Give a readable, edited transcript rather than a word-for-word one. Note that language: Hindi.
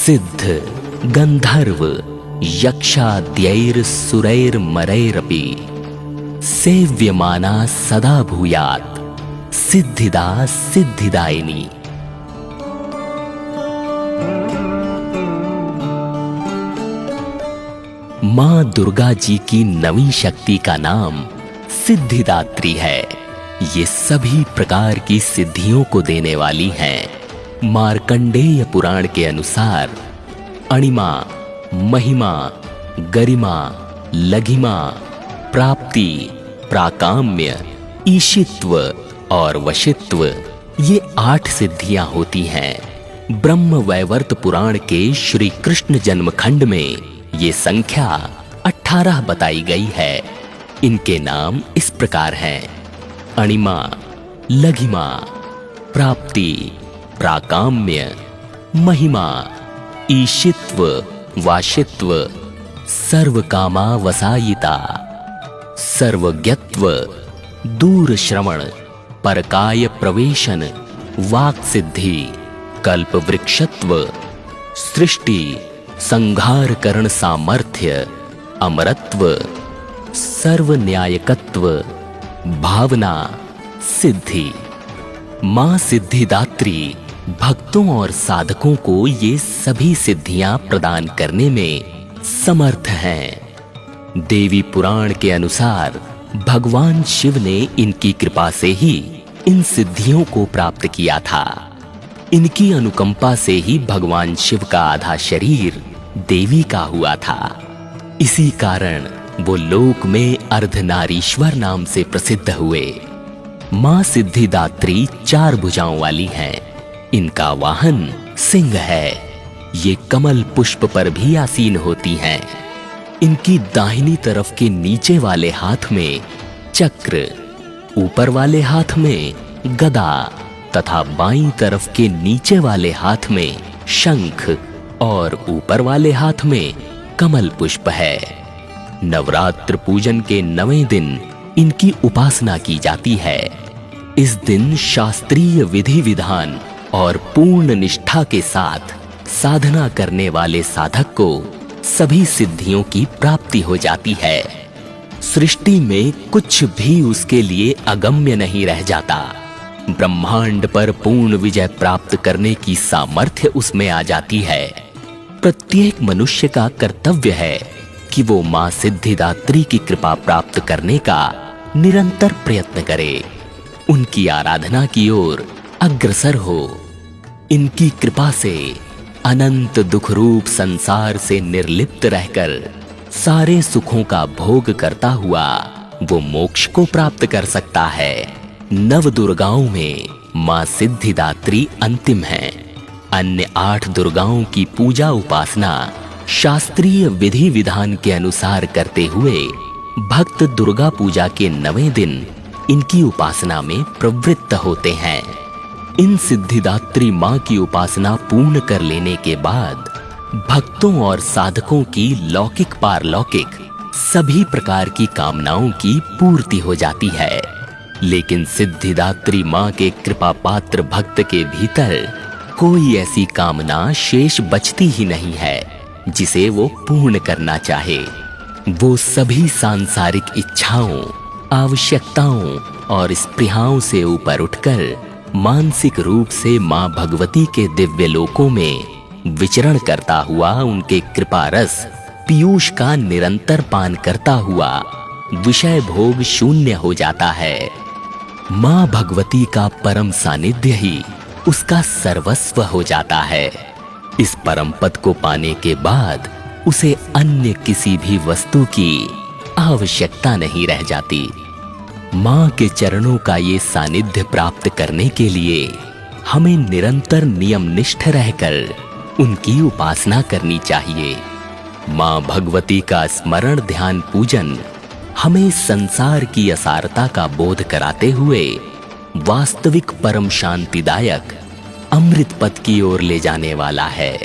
सिद्ध गंधर्व यक्षाद्यैर्सुरैर्मरैरपि सेव्यमाना सदा भूयात् सिद्धिदा सिद्धिदायिनी। मां दुर्गा जी की नवी शक्ति का नाम सिद्धिदात्री है। ये सभी प्रकार की सिद्धियों को देने वाली हैं। मार्कंडेय पुराण के अनुसार अणिमा, महिमा, गरिमा, लघिमा, प्राप्ति, प्राकाम्य, ईशित्व और वशित्व, ये 8 सिद्धियां होती हैं। ब्रह्म वैवर्त पुराण के श्री कृष्ण जन्मखंड में ये संख्या 18 बताई गई है। इनके नाम इस प्रकार हैं: अणिमा, लघिमा, प्राप्ति, प्राकाम्य, महिमा, ईशित्व, वाशित्व, सर्वकामा वसायिता, सर्वज्ञत्व, दूर श्रवण, परकाय प्रवेशन, वाक् सिद्धि, कल्प वृक्षत्व, सृष्टि संघार करण सामर्थ्य, अमरत्व, सर्वन्यायकत्व, भावना, सिद्धि। मां सिद्धिदात्री भक्तों और साधकों को ये सभी सिद्धियां प्रदान करने में समर्थ हैं। देवी पुराण के अनुसार भगवान शिव ने इनकी कृपा से ही इन सिद्धियों को प्राप्त किया था। इनकी अनुकंपा से ही भगवान शिव का आधा शरीर देवी का हुआ था। इसी कारण वो लोक में अर्धनारीश्वर नाम से प्रसिद्ध हुए। मां सिद्धिदात्री 4 भुजाओं वाली हैं। इनका वाहन सिंह है। ये कमल पुष्प पर भी आसीन होती हैं। इनकी दाहिनी तरफ के नीचे वाले हाथ में चक्र, ऊपर वाले हाथ में गदा तथा बाईं तरफ के नीचे वाले हाथ में शंख और ऊपर वाले हाथ में कमल पुष्प है। नवरात्र पूजन के 9वें दिन इनकी उपासना की जाती है। इस दिन शास्त्रीय विधि विधान और पूर्ण निष्ठा के साथ साधना करने वाले साधक को सभी सिद्धियों की प्राप्ति हो जाती है। सृष्टि में कुछ भी उसके लिए अगम्य नहीं रह जाता। ब्रह्मांड पर पूर्ण विजय प्राप्त करने की सामर्थ्य उसमें आ जाती है। प्रत्येक मनुष्य का कर्तव्य है कि वो मां सिद्धिदात्री की कृपा प्राप्त करने का निरंतर प्रयत्न करे, उनकी आराधना की ओर अग्रसर हो। इनकी कृपा से अनंत दुख रूप संसार से निर्लिप्त रहकर सारे सुखों का भोग करता हुआ वो मोक्ष को प्राप्त कर सकता है। 9 दुर्गाओं में मां सिद्धिदात्री अंतिम है। अन्य 8 दुर्गाओं की पूजा उपासना शास्त्रीय विधि विधान के अनुसार करते हुए भक्त दुर्गा पूजा के 9वें दिन इनकी उपासना में प्रवृत्त होते हैं। इन सिद्धिदात्री मां की उपासना पूर्ण कर लेने के बाद भक्तों और साधकों की लौकिक पारलौकिक सभी प्रकार की कामनाओं की पूर्ति हो जाती है। लेकिन सिद्धिदात्री मां के कृपा पात्र भक्त के भीतर कोई ऐसी कामना शेष बचती ही नहीं है जिसे वो पूर्ण करना चाहे। वो सभी सांसारिक इच्छाओं, आवश्यकताओं और स्पृहाओं से ऊपर उठकर मानसिक रूप से मां भगवती के दिव्य लोकों में विचरण करता हुआ उनके कृपा रस पीयूष का निरंतर पान करता हुआ विषय भोग शून्य हो जाता है। मां भगवती का परम सानिध्य ही उसका सर्वस्व हो जाता है। इस परम पद को पाने के बाद उसे अन्य किसी भी वस्तु की आवश्यकता नहीं रह जाती। मां के चरणों का ये सानिध्य प्राप्त करने के लिए हमें निरंतर नियमनिष्ठ रहकर उनकी उपासना करनी चाहिए। मां भगवती का स्मरण ध्यान पूजन हमें संसार की असारता का बोध कराते हुए वास्तविक परम शांतिदायक अमृत पथ की ओर ले जाने वाला है।